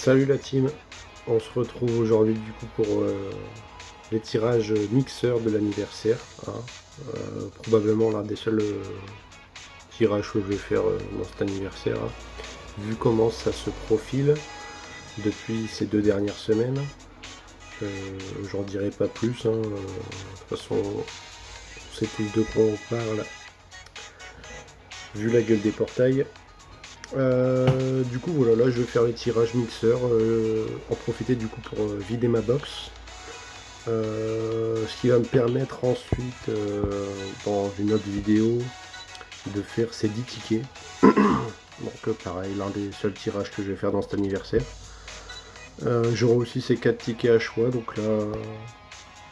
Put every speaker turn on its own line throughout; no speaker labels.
Salut la team, on se retrouve aujourd'hui du coup pour les tirages mixeurs de l'anniversaire, hein. Probablement l'un des seuls tirages que je vais faire dans cet anniversaire, hein. Vu comment ça se profile depuis ces 2 dernières semaines, j'en dirai pas plus, hein. De toute façon on sait tous de quoi on parle vu la gueule des portails. Du coup voilà, là je vais faire les tirages mixeurs, en profiter du coup pour vider ma box, ce qui va me permettre ensuite dans une autre vidéo de faire ces 10 tickets. Donc pareil, l'un des seuls tirages que je vais faire dans cet anniversaire. J'aurai aussi ces 4 tickets à choix, donc là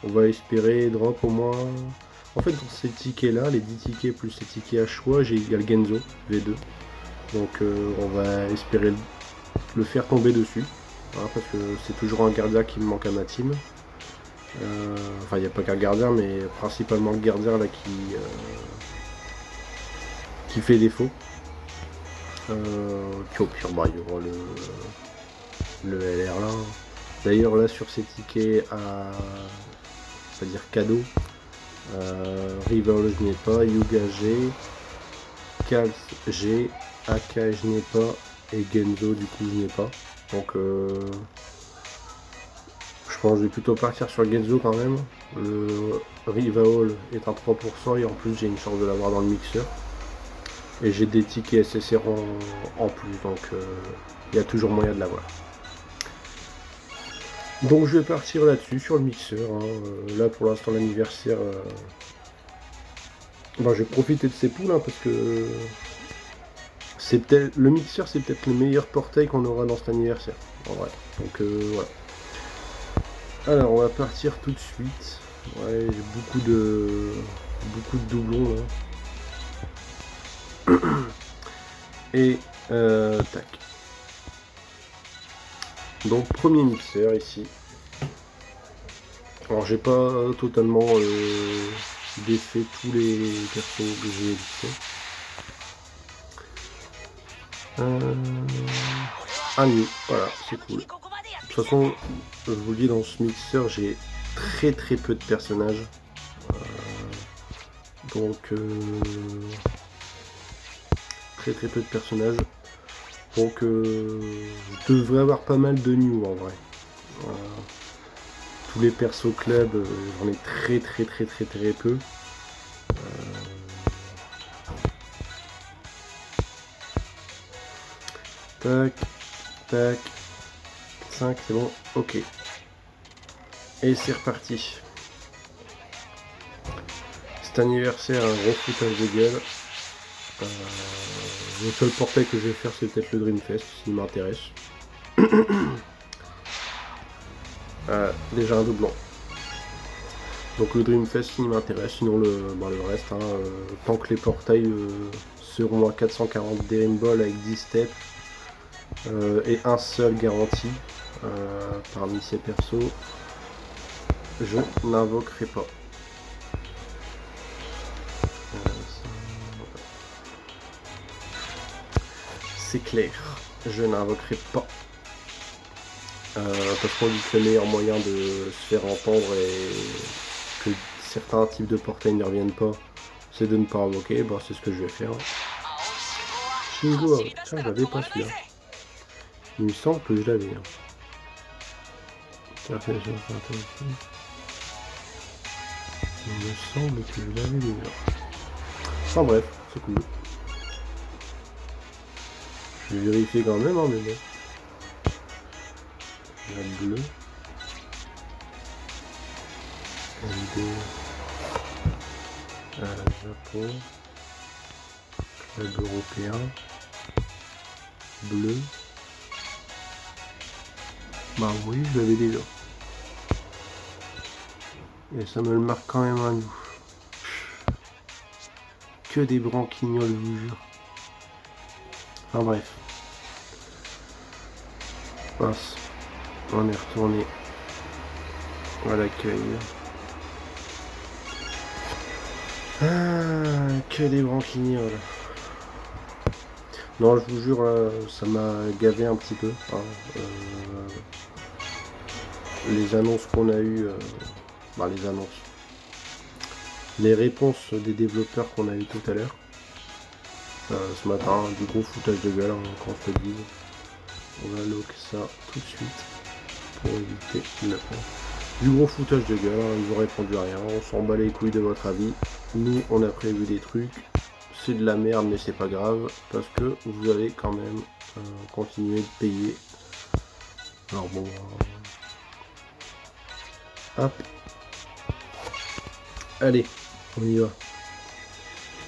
on va espérer drop au moins. En fait dans ces tickets là, les 10 tickets plus ces tickets à choix, il y a le Genzo V2. Donc on va espérer le faire tomber dessus, hein, parce que c'est toujours un gardien qui me manque à ma team. Enfin il n'y a pas qu'un gardien, mais principalement le gardien là qui fait défaut. Puis au pire bah, il y aura le LR là. D'ailleurs là sur ces tickets à on va dire cadeau, Rival je n'ai pas, Yuga G, Kals G, AK je n'ai pas, et Genzo du coup je n'ai pas. Donc je pense que je vais plutôt partir sur Genzo quand même. Le Rival est à 3% et en plus j'ai une chance de l'avoir dans le mixeur. Et j'ai des tickets SSR en plus, donc il y a toujours moyen de l'avoir. Donc je vais partir là-dessus, sur le mixeur, hein. Là pour l'instant l'anniversaire, ben, je vais profiter de ces poules, hein, parce que le mixeur c'est peut-être le meilleur portail qu'on aura dans cet anniversaire, en vrai. Donc voilà. Alors on va partir tout de suite. Ouais, j'ai beaucoup de doublons là. Et tac. Donc premier mixeur ici. Alors j'ai pas totalement défait tous les persos que j'ai édité. Un new, voilà, c'est cool. De toute façon, je vous le dis, dans ce mixeur, j'ai très peu de personnages. Donc très peu de personnages. Donc je devrais avoir pas mal de new en vrai. Tous les persos club, j'en ai très peu. Tac, tac. 5, c'est bon, ok. Et c'est reparti. Cet anniversaire, un gros foutage de gueule. Le seul portail que je vais faire, c'est peut-être le Dreamfest, s'il m'intéresse. Déjà un doublon. Donc le Dreamfest, s'il m'intéresse, sinon le reste, hein, tant que les portails seront à 440 DM Ball avec 10 steps et un seul garanti parmi ces persos, je n'invoquerai pas. C'est clair, je n'invoquerai pas. Parce qu'on dit que le meilleur moyen de se faire entendre et que certains types de portails ne reviennent pas, c'est de ne pas invoquer. Bah, c'est ce que je vais faire. Shingo, tiens, je l'avais pas celui-là. Il me semble que je l'avais. Hein. Il me semble que je l'avais déjà. Enfin bref, c'est cool. Je vais vérifier quand même, hein, mais bon. La bleue. LD. Japon. Club européen. Bleu. Bah oui, je l'avais déjà. Et ça me le marque quand même à nous. Que des branquignoles, je vous jure. Enfin bref. Mince. On est retourné à l'accueil. Que des branquignoles. Non, je vous jure, ça m'a gavé un petit peu. Hein. les annonces qu'on a eues, les réponses des développeurs qu'on a eues tout à l'heure. Ce matin, du gros foutage de gueule, hein, quand je te dis. On va lock ça tout de suite pour éviter du gros foutage de gueule, hein, ils ont répondu à rien, on s'en bat les couilles de votre avis. Nous, on a prévu des trucs, c'est de la merde, mais c'est pas grave, parce que vous allez quand même continuer de payer. Alors bon, hop, allez, on y va.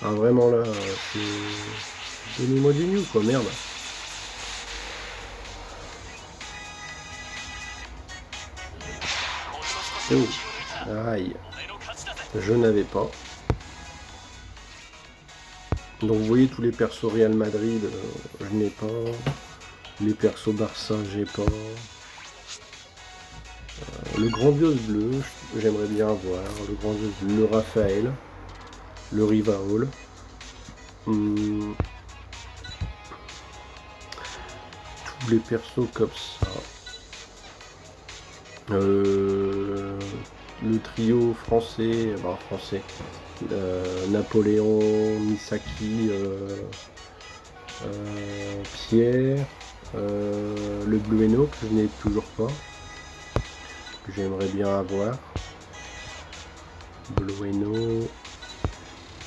Ah vraiment là, c'est... Donnez-moi du new quoi, merde. Oh, aïe, je n'avais pas. Donc vous voyez tous les persos Real Madrid, je n'ai pas. Les persos Barça, j'ai pas. Le grandiose bleu, j'aimerais bien avoir. Le grandiose bleu, le Raphaël, le Rivaol. Tous les persos comme ça. Le trio français, Napoléon, Misaki, Pierre, le Blueno que je n'ai toujours pas, que j'aimerais bien avoir. Blueno,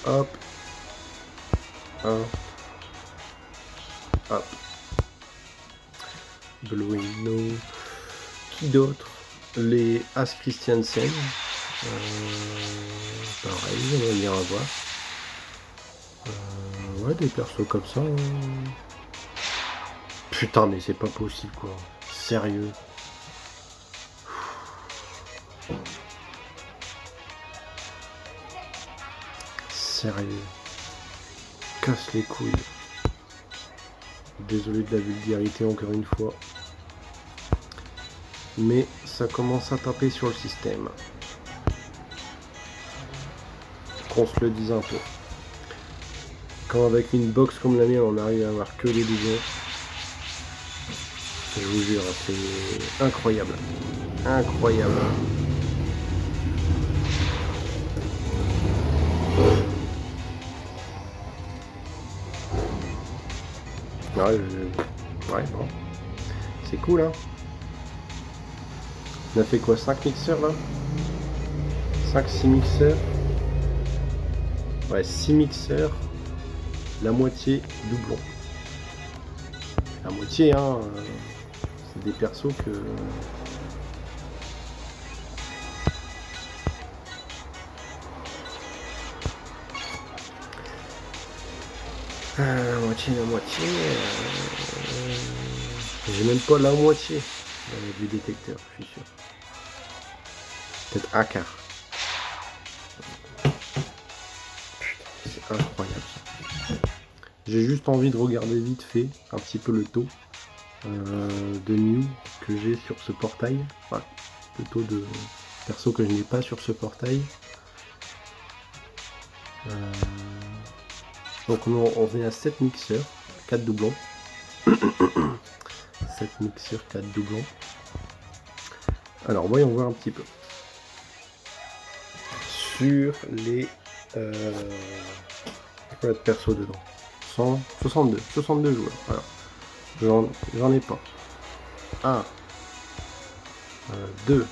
hop, hop, Blueno, qui d'autre? Les As Christiansen, pareil, j'aimerais bien avoir. Ouais, des persos comme ça. Putain, mais c'est pas possible quoi. Sérieux. Sérieux. Casse les couilles. Désolé de la vulgarité encore une fois. Mais ça commence à taper sur le système. Qu'on se le dise un peu. Quand avec une box comme la mienne on arrive à avoir que des doublons, je vous jure, c'est incroyable. Incroyable. Ouais, bon. C'est cool, hein. On a fait quoi, 5 mixeurs là? 5-6 mixeurs. Ouais, 6 mixeurs. La moitié doublon. La moitié, hein. C'est des persos que... la moitié. J'ai même pas la moitié du détecteur, je suis sûr. Peut-être un quart. Putain, c'est incroyable ça. J'ai juste envie de regarder vite fait un petit peu le taux de new que j'ai sur ce portail. Enfin, le taux de perso que je n'ai pas sur ce portail. Donc on est à 7 mixeurs, 4 doublons. 7 mixeurs, 4 doublons. Alors voyons voir un petit peu. Sur les... combien de persos dedans? 62 joueurs. Alors, j'en ai pas. 1, 2,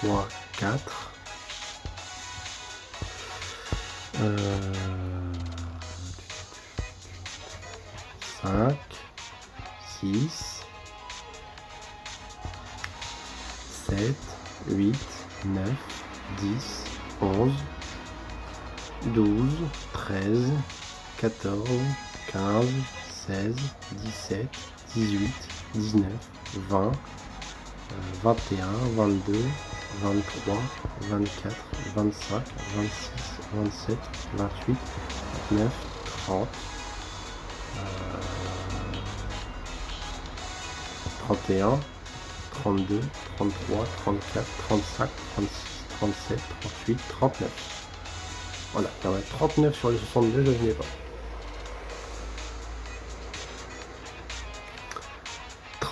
3, 4. 5, 6, 7, 8, 9, 10, 11, 12, 13, 14, 15, 16, 17, 18, 19, 20, 21, 22, 23, 24, 25, 26, 27, 28, 29, 30, 31, 32, 33, 34, 35, 36, 37, 38, 39. Voilà, il y en a 39 sur les 62, je n'ai pas.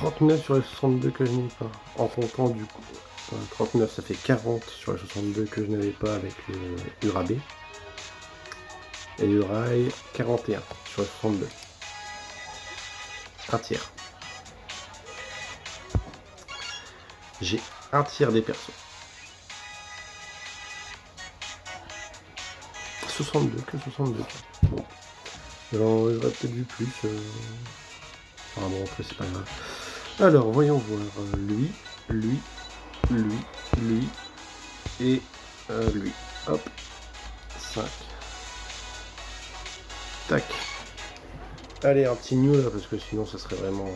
39 sur les 62 que je n'ai pas. En comptant du coup, 39 ça fait 40 sur les 62 que je n'avais pas avec le Urabe. Et Urail 41 sur les 62. Un tiers. J'ai un tiers des persos. 62, que 62. Bon. J'en aurais peut-être vu plus. Enfin bon, après c'est pas grave. Alors, voyons voir. Lui et lui. Hop. 5. Tac. Allez, un petit new là, parce que sinon ça serait vraiment...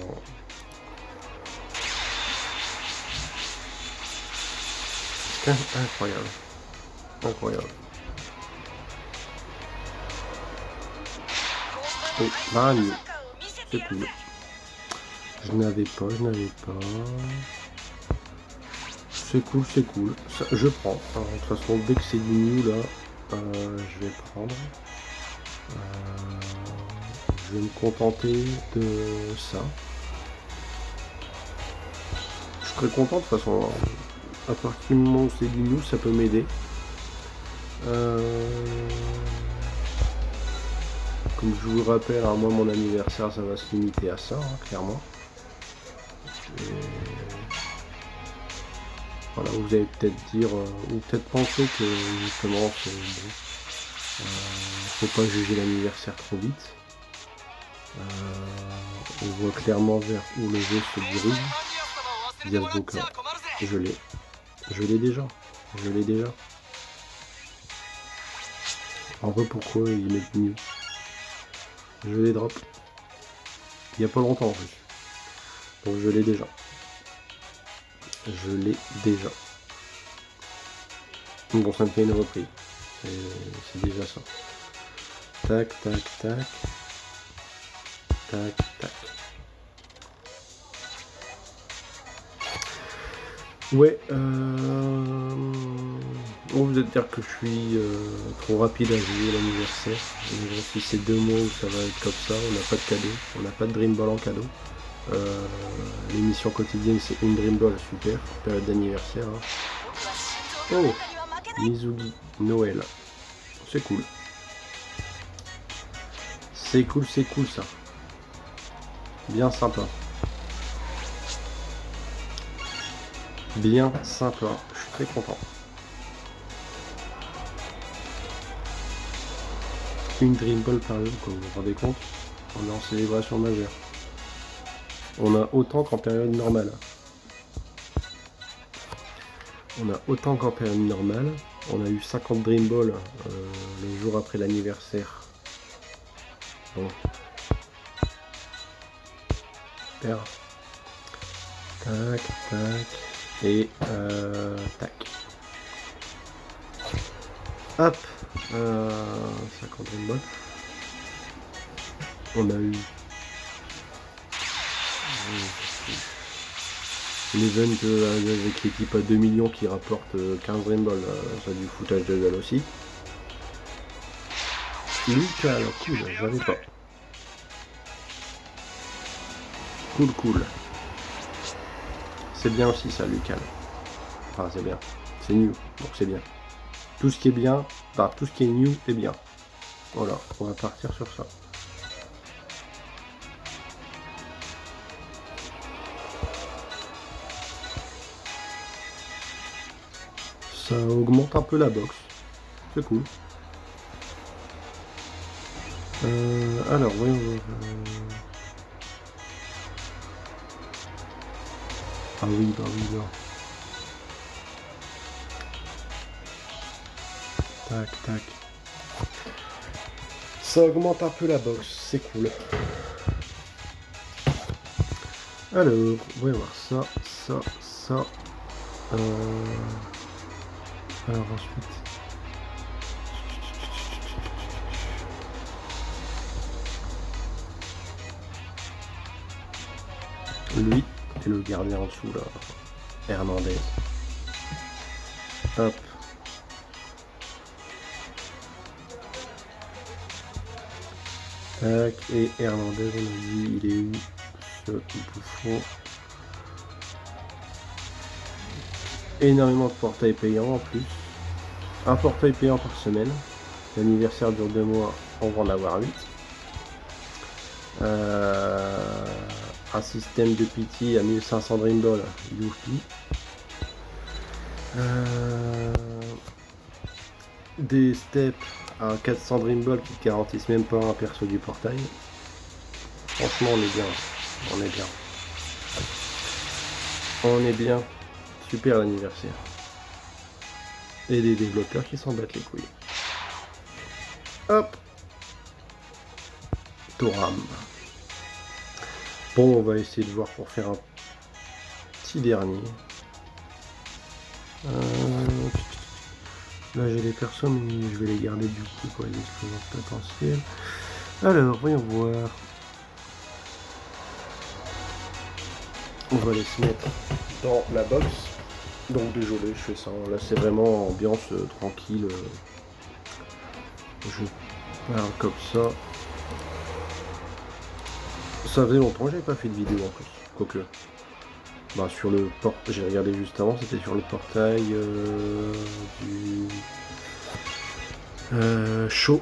Incroyable. Incroyable. Et bah, new. C'est cool. Je n'avais pas. C'est cool. Ça, je prends. Alors, de toute façon, dès que c'est du new là, je vais prendre. Je vais me contenter de ça. Je serais content de toute façon. À partir du moment où c'est du new, ça peut m'aider. Comme je vous le rappelle, alors moi mon anniversaire ça va se limiter à ça, hein, clairement. Et... Voilà, vous allez peut-être dire, ou peut-être penser que justement c'est bon. Faut pas juger l'anniversaire trop vite. On voit clairement vers où le jeu se dirige. Diasboka, je l'ai. Je l'ai déjà. En vrai, pourquoi il met mieux? Je l'ai drop. Il n'y a pas longtemps en plus. Donc je l'ai déjà. Bon, ça me fait une reprise. C'est déjà ça. Tac. Ouais, on vous allez dire que je suis trop rapide à jouer l'anniversaire. Si c'est 2 mois où ça va être comme ça, on n'a pas de cadeau, on n'a pas de Dream Ball en cadeau. L'émission quotidienne c'est une Dream Ball, super, période d'anniversaire. Hein. Oh, Mizugi, Noël, c'est cool. C'est cool ça. Bien sympa. Bien sympa, je suis très content. Une Dream Ball par jour, comme vous vous rendez compte, on est en célébration majeure. On a autant qu'en période normale. On a eu 50 Dream Ball le jour après l'anniversaire. Bon. Super. Tac. Et tac. Hop. 50 Dream Ball. On a eu l'event avec l'équipe à 2 millions qui rapporte 15 Dream Ball, ça a du foutage de gueule aussi. Lucal, cool, j'avais pas. Cool. C'est bien aussi ça, Lucal. Enfin, c'est bien. C'est new, donc c'est bien. Tout ce qui est bien, enfin, tout ce qui est new est bien. Voilà, on va partir sur ça. Ça augmente un peu la box. C'est cool. Alors, voyons voir. Ah oui, bah. Tac. Ça augmente un peu la box, c'est cool. Alors, voyons voir ça. Alors ensuite. Lui et le gardien en dessous là. Hernandez. Hop. Tac, et Hernandez, on a dit, il est où ce bouffon? Énormément de portails payants en plus. Un portail payant par semaine. L'anniversaire dure 2 mois, on va en avoir 8. Un système de pity à 1500 Dream Ball, youpi. Des steps à 400 Dream Ball qui garantissent même pas un perso du portail. Franchement, on est bien. On est bien. On est bien. Super l'anniversaire. Et des développeurs qui s'en battent les couilles. Hop. Toram. Bon, on va essayer de voir pour faire un petit dernier. Là j'ai des personnes, mais je vais les garder du coup pour les explosions potentielles. Alors, voyons voir. On va les se mettre dans la box. Donc désolé, je fais ça. Là c'est vraiment ambiance tranquille. Je parle comme ça. Ça faisait longtemps que j'avais pas fait de vidéo en plus. Quoique. Bah sur le port, j'ai regardé juste avant, c'était sur le portail du show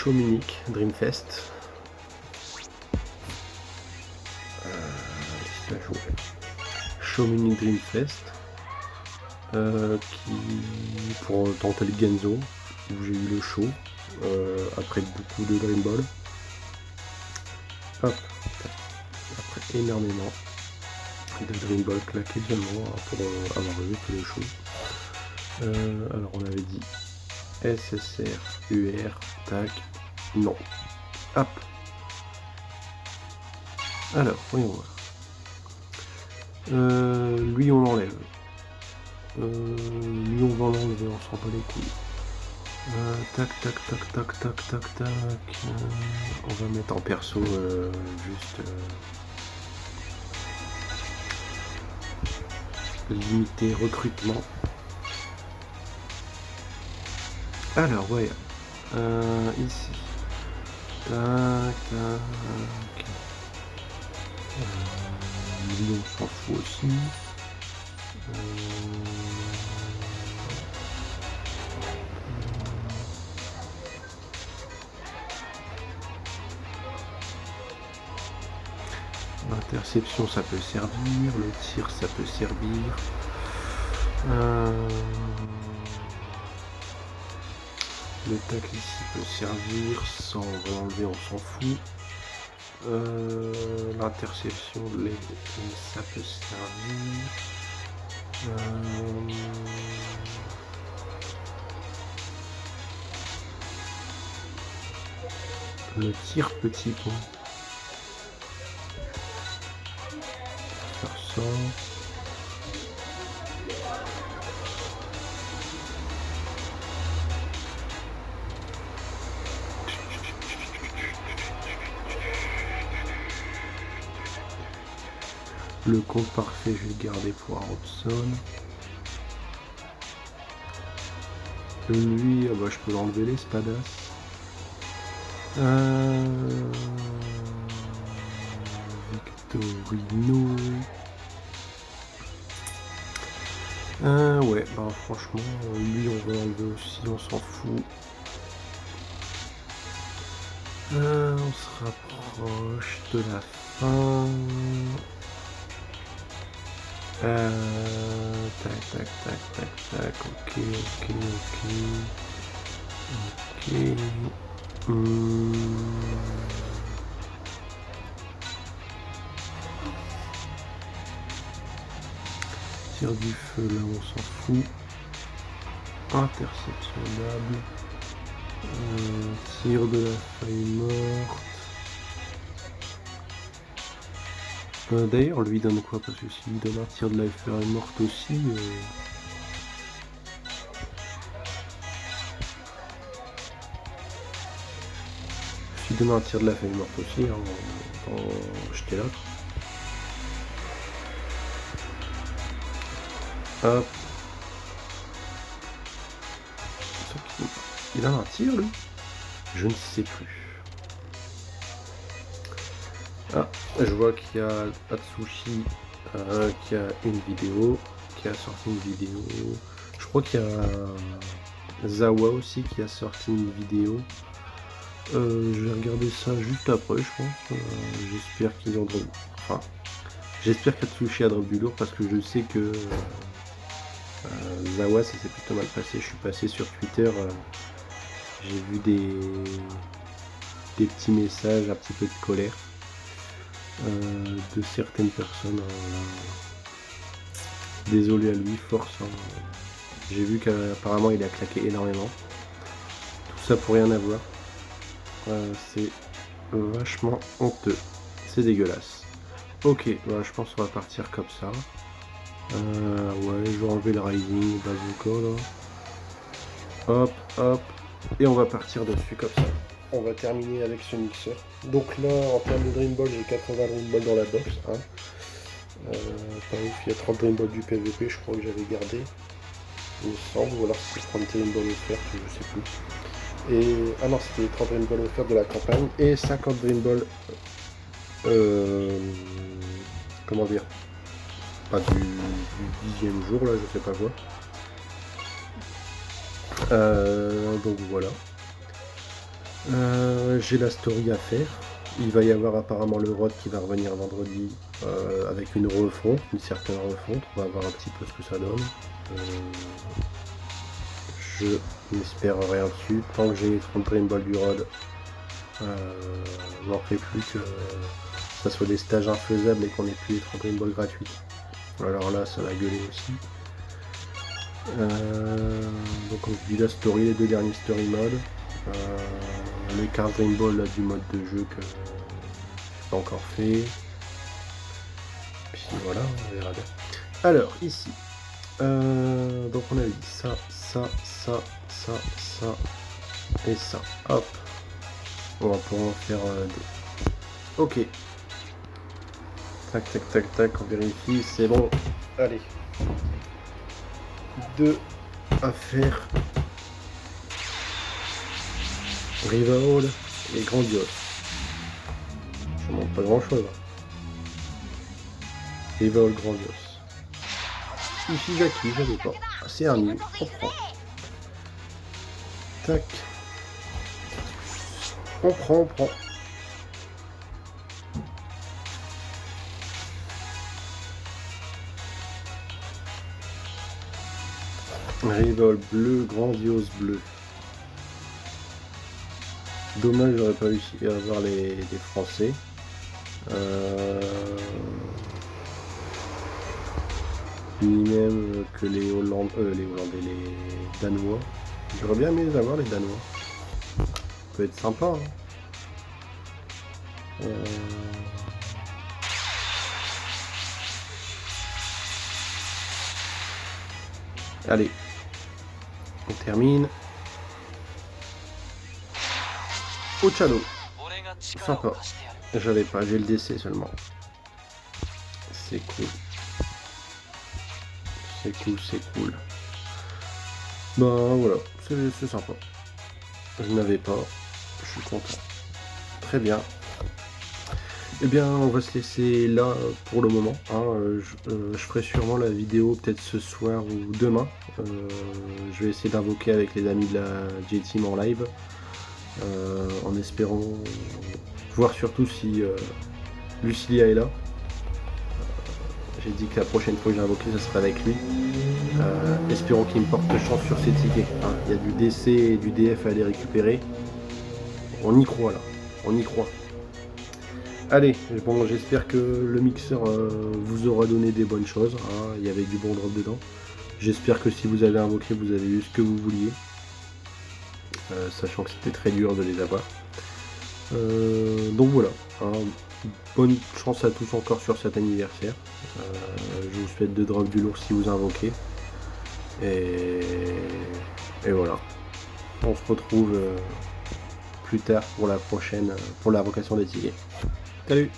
Munich Dreamfest. Show Munich Dreamfest. Qui pour tenter le Genzo, où j'ai eu le show après beaucoup de Dream Ball. Hop. Après énormément de Dream Ball claqué seulement pour avoir vu tous les shows. Alors on avait dit SSR, UR, tac, non. Hop. Alors, voyons voir. Lui on l'enlève. Lui on va l'enlever, on s'en bat les couilles. Tac tac tac tac tac tac tac. On va mettre en perso juste limité recrutement. Alors voyons. Ici. Tac tac. Lui on s'en fout aussi. L'interception ça peut servir, le tir ça peut servir. Le tacle ici peut servir, sans enlever on s'en fout. L'interception ça peut servir. Le tir petit pont. Faire ça. Le compte parfait, je vais le garder pour Robson. Lui, bah, je peux l'enlever les spadas. Victorino. Ouais, bah franchement, lui on va l'enlever aussi, on s'en fout. On se rapproche de la fin. Tac, tac, tac, tac, tac, ok. Tir du feu, là on s'en fout. Interceptionnable. Tir de la feuille morte. D'ailleurs, lui donne quoi? Parce que s'il donne un tir de la feuille morte aussi. S'il donne un tir de la feuille morte aussi, hein, jeter l'autre. Hop. Il a un tir lui? Je ne sais plus. Ah, je vois qu'il y a Atsushi qui a une vidéo qui a sorti une vidéo. Je crois qu'il y a Zawa aussi qui a sorti une vidéo. Je vais regarder ça juste après, je pense. J'espère qu'ils ont... Enfin, j'espère qu'Atsushi a drop du lourd parce que je sais que Zawa, ça s'est plutôt mal passé. Je suis passé sur Twitter, j'ai vu des petits messages, un petit peu de colère de certaines personnes. Désolé à lui, force. J'ai vu qu'apparemment il a claqué énormément. Tout ça pour rien avoir. C'est vachement honteux. C'est dégueulasse. Ok, bah, je pense qu'on va partir comme ça. Ouais, je vais enlever le Rising, Bazooka là. Hop, hop. Et on va partir dessus comme ça. On va terminer avec ce mixeur. Donc là, en termes de Dream Ball, j'ai 80 Dream Ball dans la box. Hein. Pas ouf, il y a 30 Dream Ball du PVP, je crois que j'avais gardé. Il me semble, ou alors c'était 30 Dream Ball offertes, je sais plus. Et... Ah non, c'était 30 Dream Ball offertes de la campagne. Et 50 Dream Ball... comment dire, pas du 10e jour là, je sais pas quoi. Donc voilà. J'ai la story à faire. Il va y avoir apparemment le ROD qui va revenir vendredi avec une refonte, une certaine refonte. On va voir un petit peu ce que ça donne. Je n'espère rien dessus. Tant que j'ai les 30 Dream Ball du ROD, n'en plus que ça soit des stages infaisables et qu'on ait plus les 30 Dream Ball gratuites. Alors là, ça va gueuler aussi. Donc on dit la story, les 2 derniers story modes. Les 15 Dream Ball là, du mode de jeu que j'ai pas encore fait. Puis voilà, on verra bien. Alors ici, donc on a dit ça et ça. Hop, on va pouvoir en faire deux. Ok. Tac tac tac tac, on vérifie, c'est bon. Allez. 2 à faire. Rival et Grandiose. Ça manque pas grand chose. Rival Grandiose. Ishizaki, j'avais pas. C'est un nul, on prend. Tac. On prend. Rival bleu, Grandiose bleu. Dommage, j'aurais pas réussi à avoir les Français. Ni même que les Hollandais, les Danois. J'aurais bien aimé les avoir, les Danois. Ça peut être sympa. Hein. Allez, on termine. Ochado, sympa. J'avais pas, j'ai le DC seulement. C'est cool. C'est cool. Ben voilà, c'est sympa. Je n'avais pas, je suis content. Très bien. Eh bien, on va se laisser là pour le moment. Hein. Je ferai sûrement la vidéo peut-être ce soir ou demain. Je vais essayer d'invoquer avec les amis de la J-Team en live. En espérant voir surtout si Lucilia est là. J'ai dit que la prochaine fois que j'ai invoqué, ça sera avec lui. Espérons qu'il me porte chance sur ses tickets. Hein. Il y a du DC et du DF à aller récupérer. On y croit là, on y croit. Allez, bon, j'espère que le mixeur vous aura donné des bonnes choses. Hein. Il y avait du bon drop dedans. J'espère que si vous avez invoqué, vous avez eu ce que vous vouliez. Sachant que c'était très dur de les avoir. Donc voilà. Hein. Bonne chance à tous encore sur cet anniversaire. Je vous souhaite de drop du lourd si vous invoquez. Et voilà. On se retrouve plus tard pour la prochaine, pour l'invocation des tickets. Salut!